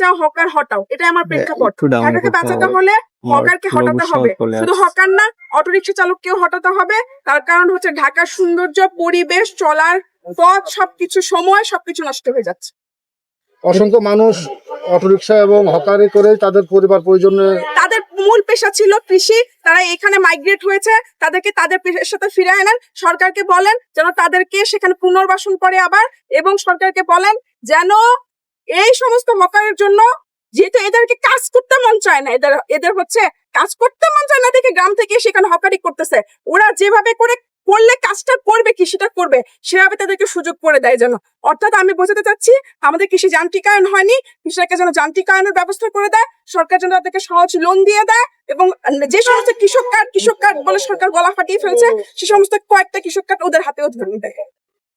চাও হকার হটাও, এটা আমার প্রেক্ষাপট। ঢাকাকে বাঁচাতে হলে হকারকে হটাতে হবে, শুধু হকার না, অটোরিকশা চালককেও হটাতে হবে। তার কারণ হচ্ছে ঢাকার সৌন্দর্য, পরিবেশ, চলার পথ, সবকিছু, সময়, সবকিছু নষ্ট হয়ে যাচ্ছে। অসংখ্য মানুষ অটোরিকশা এবং হকারি করে তাদের পরিবার পরিজনে, তাদের মূল পেশা ছিল কৃষি, তারা এখানে মাইগ্রেট হয়েছে, তাদেরকে তাদের পেশার সাথে ফিরে আনেন। সরকারকে বলেন যেন তাদেরকে সেখানে পুনর্বাসন করে আবার, এবং সরকারকে বলেন যেন এই সমস্ত হকারের জন্য, যেহেতু এদেরকে কাজ করতে মন চায় না, এদের হচ্ছে কাজ করতে মন চায় না দেখে গ্রাম থেকে সেখানে হকারি করতেছে, ওরা যেভাবে করে করলে কাজটা করবে কি সেটা করবে, সেভাবে তাদেরকে সুযোগ করে দেয় যেন। অর্থাৎ আমি বোঝাতে চাচ্ছি, আমাদের কৃষি যান্ত্রিকায়ন হয়নি, কৃষিকে যেন যান্ত্রিকায়নের ব্যবস্থা করে দেয়, সরকার যেন তাদেরকে সহজ লোন দিয়ে দেয়, এবং যে সমস্ত কৃষক কার্ড বলে সরকার গলা ফাটিয়ে ফেলছে, সে সমস্ত কয়েকটা কৃষক কার্ড ওদের হাতেও ধরে দেয়।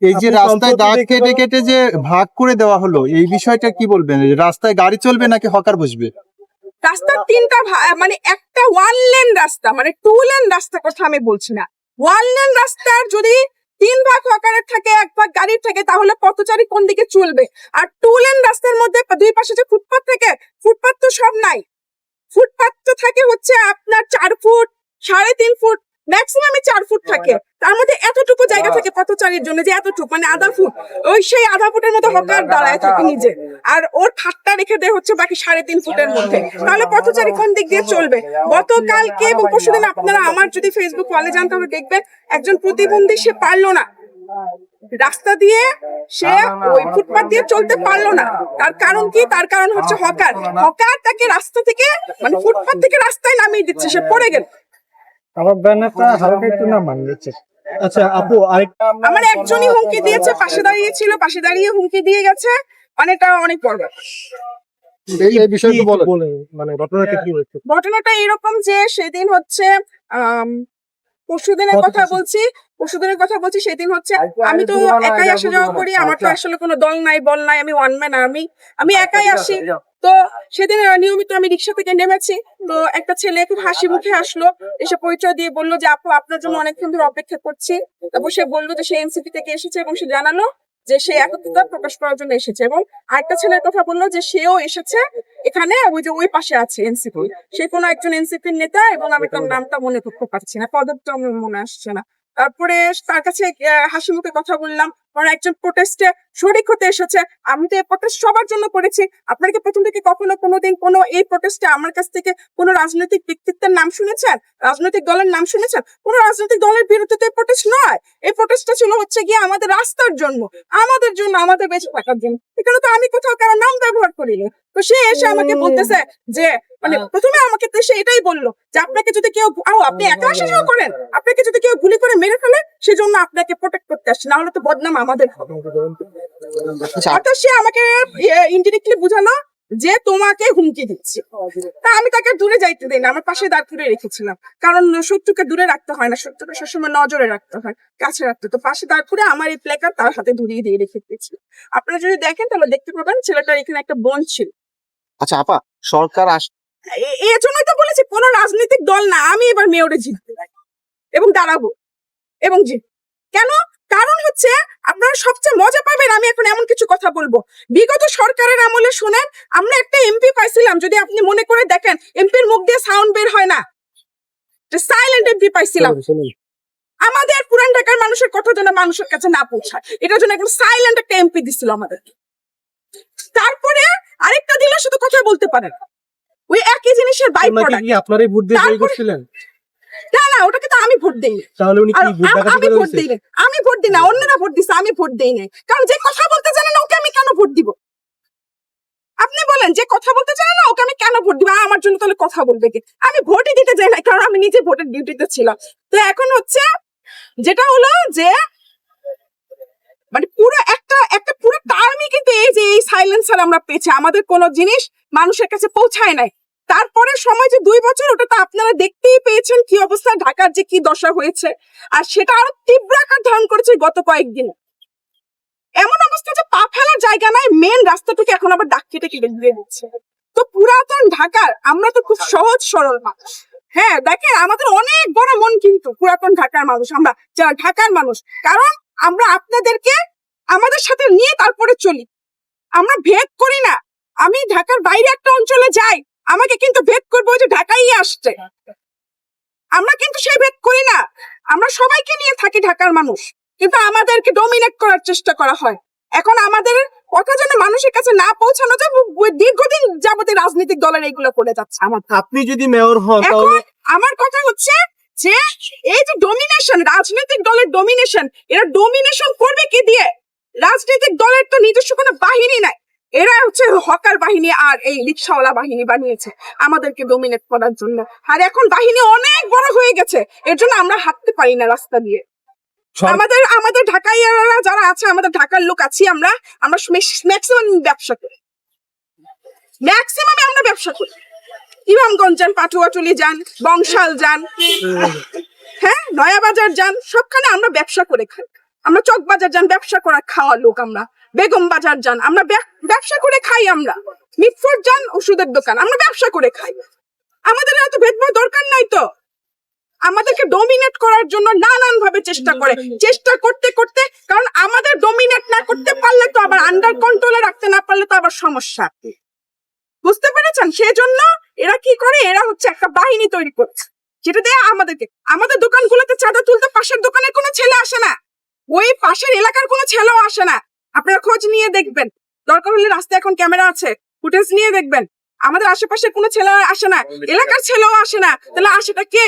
এই যে রাস্তায় দাগ কেটে কেটে যে ভাগ করে দেওয়া হলো, এই বিষয়টা কি বলবেন? রাস্তায় গাড়ি চলবে নাকি হকার বসবে? রাস্তার তিনটা মানে একটা 1 লেন রাস্তা, মানে 2 লেন রাস্তার কথা আমি বলছি না। 1 লেন রাস্তার যদি 3 ভাগ হকারের থাকে, 1 ভাগ গাড়ির থাকে, তাহলে পথচারী কোন দিকে চলবে? আর 2 লেন রাস্তার মধ্যে দুই পাশে যে ফুটপাত থাকে, ফুটপাত তো সব নাই, ফুটপাত তো থাকে হচ্ছে আপনার 4 ফুট, 3.5 ফুট, ম্যাক্সিমাম 4 ফুট থাকে। তার মধ্যে এতটুকু জায়গা থাকে পথচারীর জন্য, যে এতটুকু মানে আধা ফুট, ওই সেই আধা ফুটের মধ্যে হকার দাঁড়ায় থাকে নিজে, আর ওর ঠাট্টা রেখে দেয় হচ্ছে বাকি 3.5 ফুটের মধ্যে। তাহলে পথচারী কোন দিক দিয়ে চলবে? গতকালকে এবং পরশুদিন আপনারা আমার যদি ফেসবুক ওয়ালে যান তাহলে দেখবেন, একজন প্রতিবন্ধী, সে পারলো না রাস্তা দিয়ে, সে ওই ফুটপাত দিয়ে চলতে পারলো না। তার কারণ কি? তার কারণ হচ্ছে হকার তাকে রাস্তা থেকে, মানে ফুটপাত থেকে রাস্তায় নামিয়ে দিচ্ছে, সে পড়ে গেল। আমার ব্যানারটা হালকা একটু না মানিয়েছে। আচ্ছা আপু, আরেকটা আমার একজনই হুমকি দিয়েছে, পাশে দাঁড়িয়ে ছিল, পাশে দাঁড়িয়ে হুমকি দিয়ে গেছে, অনেক বড়। এই বিষয়টা বলে মানে ঘটনাটা কি হয়েছে? ঘটনাটা এরকম যে সেদিন হচ্ছে পরশুদিনের কথা বলছি, সেদিন হচ্ছে আমি তো একাই আসা যাওয়া করি, আমার তো আসলে কোনো দল নাই বল নাই, আমি ওয়ান ম্যান আর্মি, আমি একাই আসি। তো সেদিন নিয়মিত আমি রিক্সা থেকে নেমেছি, তো একটা ছেলে খুব হাসি মুখে আসলো, এসে পরিচয় দিয়ে বললো যে আপু আপনার জন্য অনেকক্ষণ ধরে অপেক্ষা করছি। তারপর সে বললো যে সে এনসিপি থেকে এসেছে, এবং সে জানালো যে সে একত্রতা প্রকাশ করার জন্য এসেছে, এবং আরেকটা ছেলের কথা বললো যে সেও এসেছে এখানে, ওই যে ওই পাশে আছে এনসিপি, সে কোনো একজন এনসিপির নেতা, এবং আমি তার নামটা মনে করতে পারছি না, পদকটা আমার মনে আসছে না। তারপরে তার কাছে হাসি মুখে কথা বললাম, কারণ একজন প্রোটেস্টে শরিক হতে এসেছে। আমি তো এই প্রোটেস্ট সবার জন্য করেছি। আপনারা কি প্রথম থেকে কোনোদিন কোনো এই প্রোটেস্টে আমার কাছ থেকে কোনো রাজনৈতিক ব্যক্তিত্বের নাম শুনেছেন, রাজনৈতিক দলের নাম শুনেছেন? কোনো রাজনৈতিক দলের বিরুদ্ধে তো এই প্রোটেস্ট নয়, এই প্রোটেস্টটা ছিল হচ্ছে গিয়ে আমাদের রাস্তার জন্য, আমাদের বেঁচে থাকার জন্য। এখানে তো আমি কোথাও কারো নাম ব্যবহার করিনি। তো সে এসে আমাকে বলতেছে যে, মানে প্রথমে আমাকে তো সে এটাই বললো যে আপনাকে যদি কেউ, আপনি একা আসা যাওয়া করেন, আপনাকে যদি কেউ গুলি করে মেরে ফেলে সেজন্য আপনাকে প্রোটেক্ট করতে আসছে, না হলে তো বদনাম আমাদের হবে। অর্থাৎ সে আমাকে ইনডিরেক্টলি বুঝালো যে তোমাকে হুমকি দিচ্ছে। তা আমি তাকে দূরে যাইতে দিই না, আমার পাশে দাঁড় করে রেখেছিলাম, কারণ শত্রুকে দূরে রাখতে হয় না, শত্রুকে সবসময় নজরে রাখতে হয়, কাছে রাখতে। তো পাশে দাঁড় করে আমার এই প্লেকার তার হাতে ধরিয়ে দিয়ে রেখে দিয়েছিল। আপনারা যদি দেখেন তাহলে দেখতে পাবেন ছেলেটার এখানে একটা বোন ছিল। আচ্ছা আপা, সরকার এই জন্যই তো বলেছি কোন রাজনৈতিক দল না, আমি এবার মেয়রে জিততে এবং দাঁড়াবো এবং জিত। কেন? কারণ হচ্ছে আপনারা সবচেয়ে মজা পাবেন, আমি এখন এমন কিছু কথা বলবো। বিগত সরকারের আমলে শুনেন, আমরা একটা এমপি পাইছিলাম, যদি আপনি মনে করে দেখেন, এমপির মুখ দিয়ে সাউন্ড বের হয় না, সাইলেন্ট এমপি পাইছিলাম। আমাদের পুরান ঢাকার মানুষের কথা যেন মানুষের কাছে না পৌঁছায়, এটার জন্য একদম সাইলেন্ট একটা এমপি দিছিল আমাদের। তারপরে আরেকটা দিলে শুধু কথা বলতে পারেন, ওই একই জিনিসের বাই প্রোডাক্ট। আপনারাই ভোট দিয়ে জয় করছিলেন? না, ওটাকে তো আমি ভোট দেই। তাহলে উনি কি ভোট ডাকাতি করে দিয়েছে? আমি ভোট দিই না, অন্যরা ভোট দিছে, আমি ভোট দেই না। কারণ যে কথা বলতে জানে না ওকে আমি কেন ভোট দিব? আপনি বলেন, যে কথা বলতে জানে না ওকে আমি কেন ভোট দিব? আমার জন্য তাহলে কথা বলবে কি? আমি ভোটই দিতে যাই না, কারণ আমি নিজে ভোটের ডিউটিতে ছিলাম। তো এখন হচ্ছে যেটা হলো যে, মানে পুরো একটা পুরো টার্মই কিন্তু এই যে এই সাইলেন্সার আমরা পেয়েছি, আমাদের কোনো জিনিস মানুষের কাছে পৌঁছায় নাই। তারপরে সময় যে 2 বছর, ওটা তো আপনারা দেখতেই পেয়েছেন কি অবস্থা, ঢাকার যে কি দশা হয়েছে, আর সেটা আরো তীব্র আকার ধারণ করেছে গত কয়েকদিন। এমন অবস্থা যে পা ফেলার জায়গা নাই, মেন রাস্তাটুকু এখন আবার ডাক কেটে দিয়ে দিচ্ছে। তো পুরাতন ঢাকার আমরা তো খুব সহজ সরল মানুষ। হ্যাঁ দেখেন, আমাদের অনেক বড় মন কিন্তু পুরাতন ঢাকার মানুষ, আমরা যারা ঢাকার মানুষ, কারণ আমরা আপনাদেরকে আমাদের সাথে নিয়ে তারপরে চলি, আমরা ভেদ করি না। আমি ঢাকার বাইরে একটা অঞ্চলে যাই, আমাকে কিন্তু ভেদ করবো ওই যে ঢাকাই আসছে। আমরা কিন্তু সেই ভেদ করি না, আমরা সবাইকে নিয়ে থাকি ঢাকার মানুষ, কিন্তু আমাদেরকে ডমিনেট করার চেষ্টা করা হয়। এখন আমাদের কথা যেন মানুষের কাছে না পৌঁছানো যায়, দীর্ঘদিন যাবতীয় রাজনৈতিক দলের এইগুলো করে যাচ্ছে। আপনি যদি মেয়র হন এখন আমার কথা হচ্ছে যে এই যে ডমিনেশন, রাজনৈতিক দলের ডমিনেশন, এরা ডমিনেশন করবে কি দিয়ে? রাজনৈতিক দলের তো নিজস্ব কোনো বাহিনী নাই, এরা হচ্ছে হকার বাহিনী আর এই রিক্সাওয়ালা বাহিনী বানিয়েছে আমাদেরকে ডমিনেট করার জন্য। আর এখন বাহিনী অনেক বড় হয়ে গেছে, এর জন্য আমরা হাঁটতে পারি না রাস্তা দিয়ে। আমাদের ঢাকাইয়ারা যারা আছে, আমাদের ঢাকার লোক আছি আমরা ম্যাক্সিমাম ব্যবসা করি, ম্যাক্সিমামে আমরা ব্যবসা করি। ইমামগঞ্জ যান, পাটুয়াটুলি যান, বংশাল যান, হ্যাঁ নয়াবাজার যান, সবখানে আমরা ব্যবসা করে খাই। আমরা চকবাজার যান, ব্যবসা করা খাওয়া লোক আমরা। বেগম বাজার যান, আমরা ব্যবসা করে খাই। আমরা মিটফোর্ড যান, ওষুধের দোকান, আমরা ব্যবসা করে খাই। আমাদের এত ভেদভাব দরকার নাই তো। আমাদেরকে ডমিনেট করার জন্য নানান ভাবে চেষ্টা করতে করতে, কারণ আমাদের ডমিনেট না করতে পারলে তো আবার আন্ডার কন্ট্রোলে রাখতে না পারলে তো আবার সমস্যা। বুঝতে পেরেছেন? সেজন্য এরা কি করে, এরা হচ্ছে একটা বাহিনী তৈরি করছে, যেটা দিয়ে আমাদের দোকানগুলোতে চাঁদা তুলতে পাশের দোকানের কোনো ছেলে আসে না, ওই পাশের এলাকার কোনো ছেলেও আসে না। আপনারা খোঁজ নিয়ে দেখবেন, দরকার হলে রাস্তায় এখন ক্যামেরা আছে, ফুটেজ নিয়ে দেখবেন। আমাদের আশেপাশে কোনো ছেলে আসে না, এলাকার ছেলেও আসে না, তাহলে আসেটা কে?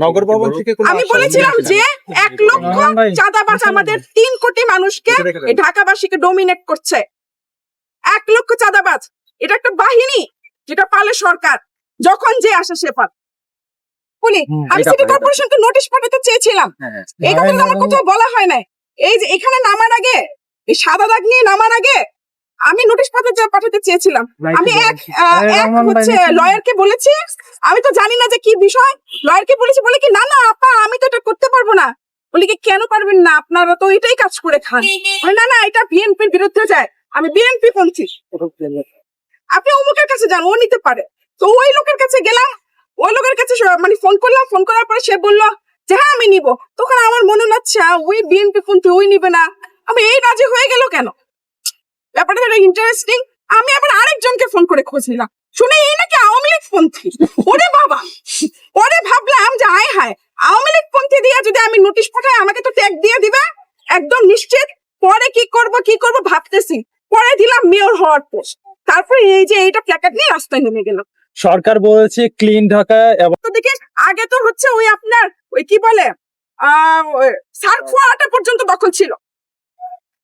নগর ভবন থেকে আমি বলেছিলাম যে 1 লক্ষ চাঁদাবাজ আমাদের 3 কোটি মানুষকে, এই ঢাকাবাসীকে ডমিনেট করছে। 1 লক্ষ চাঁদাবাজ, এটা একটা বাহিনী যেটা পালে সরকার, যখন যে আসে সে পাল। বলি আমি সিটি কর্পোরেশনকে নোটিশ পাঠাতে চেয়েছিলাম, এই কথাটা আমার কোথাও বলা হয় নাই। এই যে এখানে নামার আগে, এই সাদা দাগ নিয়ে নামার আগে আমি নোটিশ পাঠাতে চেয়েছিলাম। আমি এক হচ্ছে লয়ারকে বলেছি, আমি তো জানি না যে কি বিষয়, লয়ারকে বলেছি, বলে কি না না আপা আমি তো এটা করতে পারবো না। বলি কি কেন পারবেন না, আপনারা তো এটাই কাজ করে খান। না না এটা বিএনপির বিরুদ্ধে যায়, আমি বিএনপি পন্থী। আপনি অমুকের কাছে যান, ও নিতে পারে। তো ওই লোকের কাছে গেলাম, ওই লোকের কাছে মানে ফোন করলাম, ফোন করার পরে সে বললো যে হ্যাঁ আমি নিবো। তখন আমার মনে হচ্ছে ওই বিএনপি পন্থী, ওই নিবে না, আমি এই রাজি হয়ে গেল কেন? ব্যাপারটা ইন্টারেস্টিং। আমি আবার আরেকজনকে ফোন করে খোঁজ নিলাম, শুনে এই নাকি আওয়ামী লীগ পন্থী। ওরে বাবা, ওরে ভাবলাম যে আয় হায়, আওয়ামী লীগ পন্থী দিয়ে যদি আমি নোটিশ পাঠাই আমাকে তো ট্যাগ দিয়ে দিবে একদম নিশ্চিত। পরে কি করব ভাবতেছি, পরে দিলাম মেয়র হওয়ার পোস্ট। তারপরে এই যে এইটা প্ল্যাকার্ড নিয়ে রাস্তায় নেমে গেল। সরকার বলেছে ক্লিন ঢাকা এবং তো দেখে আগে তো হচ্ছে ওই আপনার ওই কি বলে সার্ক ফোয়ারাটা পর্যন্ত দখল ছিল।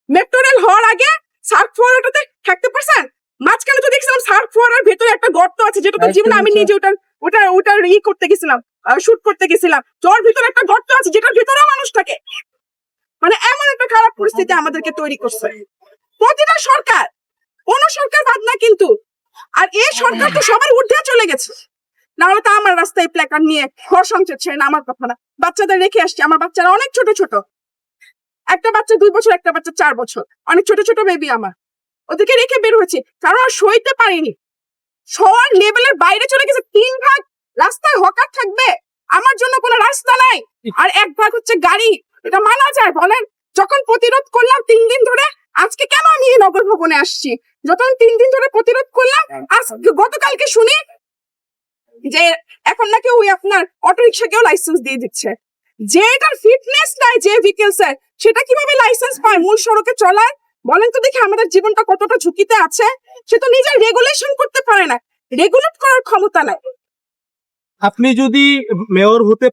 মেট্রো রেল হওয়ার আগে সার্ক ফোয়ারাটাতে থাকতে পারছেন? মাঝখানে তো দেখছিলাম সার্ক ফোয়ারার ভেতরে একটা গর্ত আছে, যেটা তো জীবনে আমি নিজে ওটার করতে গেছিলাম, শুট করতে গেছিলাম। ওর ভিতরে একটা গর্ত আছে, যেটার ভিতরেও মানুষ থাকে। মানে এমন একটা খারাপ পরিস্থিতি আমাদেরকে তৈরি করছে প্রতিটা সরকার, কোন সরকার বাদ না কিন্তু। আর এই সরকার তো সবার ঊর্ধ্বে চলে গেছে, না হলে তো আমার রাস্তায় প্ল্যাকার্ড নিয়ে ঘর সংসার ছেড়ে না, আমার কথা না। বাচ্চাদের রেখে আসছি, আমার বাচ্চারা অনেক ছোট ছোট, একটা বাচ্চা 2 বছর, একটা বাচ্চা 4 বছর, অনেক ছোট ছোট বেবি আমার। ওদেরকে রেখে বের হয়েছি, কারণ আর সইতে পারিনি। শহর লেভেলের বাইরে চলে গেছে, 3 ভাগ রাস্তায় হকার থাকবে, আমার জন্য কোনো রাস্তা নাই, আর 1 ভাগ হচ্ছে গাড়ি। এটা মানা যায় বলেন? যখন প্রতিরোধ করলাম 3 দিন ধরে, আজকে কেন আমি নগর ভবনে আসছি, যখন 3 দিন ধরে প্রতিরোধ করলাম, আজকে গতকালকে শুনি যে এখন নাকি ওই আপনার অটোরিক্সাকেও লাইসেন্স দিয়ে দিচ্ছে। যে এটার ফিটনেস নাই, যে ভেহিকলসের, সেটা কিভাবে লাইসেন্স পায় মূল সড়কে চলার? বলেন তো দেখি, আমাদের জীবনটা কতটা ঝুঁকিতে আছে। সে তো নিজের রেগুলেশন করতে পারে না, রেগুলেট করার ক্ষমতা নাই। আপনি যদি মেয়র হতে